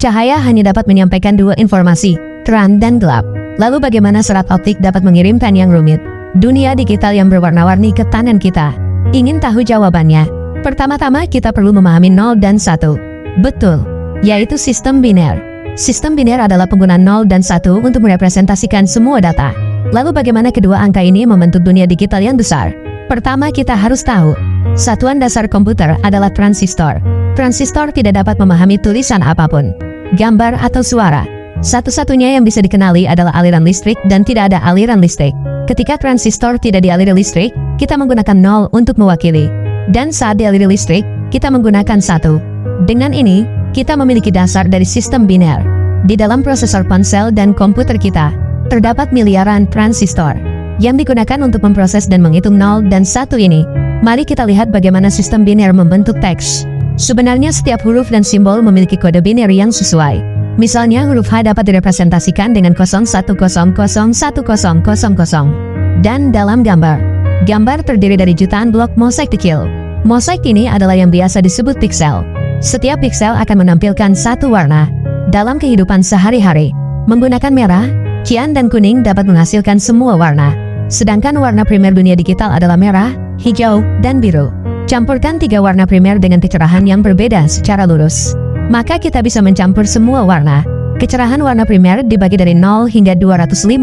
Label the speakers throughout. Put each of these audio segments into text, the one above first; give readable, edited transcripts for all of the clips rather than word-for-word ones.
Speaker 1: Cahaya hanya dapat menyampaikan dua informasi, terang dan gelap. Lalu bagaimana serat optik dapat mengirimkan yang rumit? Dunia digital yang berwarna-warni ke tangan kita. Ingin tahu jawabannya? Pertama-tama kita perlu memahami 0 dan 1. Betul, yaitu sistem biner. Sistem biner adalah penggunaan 0 dan 1 untuk merepresentasikan semua data. Lalu bagaimana kedua angka ini membentuk dunia digital yang besar? Pertama kita harus tahu, satuan dasar komputer adalah transistor. Transistor tidak dapat memahami tulisan apapun, gambar atau suara. Satu-satunya yang bisa dikenali adalah aliran listrik dan tidak ada aliran listrik. Ketika transistor tidak dialiri listrik, kita menggunakan 0 untuk mewakili. Dan saat dialiri listrik, kita menggunakan 1. Dengan ini, kita memiliki dasar dari sistem biner. Di dalam prosesor ponsel dan komputer kita, terdapat miliaran transistor yang digunakan untuk memproses dan menghitung 0 dan 1 ini. Mari kita lihat bagaimana sistem biner membentuk teks. Sebenarnya setiap huruf dan simbol memiliki kode biner yang sesuai. Misalnya huruf H dapat direpresentasikan dengan 01001000. Dan dalam gambar, gambar terdiri dari jutaan blok mosaik kecil. Mosaik ini adalah yang biasa disebut piksel. Setiap piksel akan menampilkan satu warna. Dalam kehidupan sehari-hari, menggunakan merah, cian dan kuning dapat menghasilkan semua warna. Sedangkan warna primer dunia digital adalah merah, hijau, dan biru. Campurkan tiga warna primer dengan kecerahan yang berbeda secara lurus, maka kita bisa mencampur semua warna. Kecerahan warna primer dibagi dari 0 hingga 255.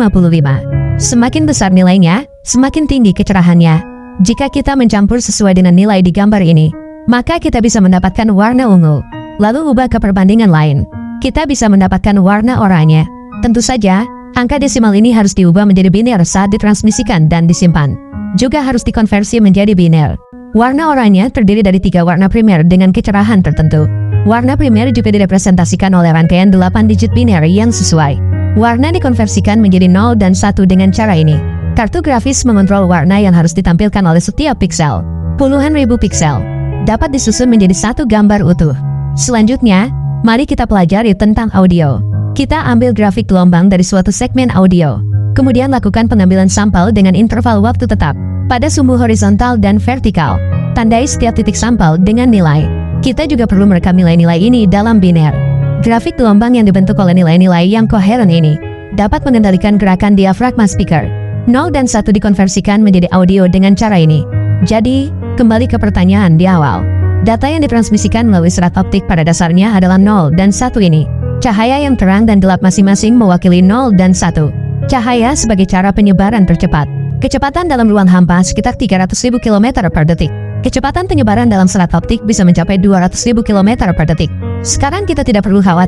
Speaker 1: Semakin besar nilainya, semakin tinggi kecerahannya. Jika kita mencampur sesuai dengan nilai di gambar ini, maka kita bisa mendapatkan warna ungu. Lalu ubah ke perbandingan lain, kita bisa mendapatkan warna oranye. Tentu saja, angka desimal ini harus diubah menjadi biner saat ditransmisikan dan disimpan. Juga harus dikonversi menjadi biner. Warna oranye terdiri dari tiga warna primer dengan kecerahan tertentu. Warna primer juga direpresentasikan oleh rangkaian 8 digit biner yang sesuai. Warna dikonversikan menjadi 0 dan 1 dengan cara ini. Kartu grafis mengontrol warna yang harus ditampilkan oleh setiap piksel. Puluhan ribu piksel dapat disusun menjadi satu gambar utuh. Selanjutnya, mari kita pelajari tentang audio. Kita ambil grafik gelombang dari suatu segmen audio. Kemudian lakukan pengambilan sampel dengan interval waktu tetap pada sumbu horizontal dan vertikal. Tandai setiap titik sampel dengan nilai. Kita juga perlu merekam nilai-nilai ini dalam biner. Grafik gelombang yang dibentuk oleh nilai-nilai yang koheren ini dapat mengendalikan gerakan diafragma speaker. 0 dan 1 dikonversikan menjadi audio dengan cara ini. Jadi, kembali ke pertanyaan di awal. Data yang ditransmisikan melalui serat optik pada dasarnya adalah 0 dan 1 ini. Cahaya yang terang dan gelap masing-masing mewakili 0 dan 1. Cahaya sebagai cara penyebaran tercepat. Kecepatan dalam ruang hampa sekitar 300.000 km per detik. Kecepatan penyebaran dalam serat optik bisa mencapai 200.000 km per detik. Sekarang kita tidak perlu khawatir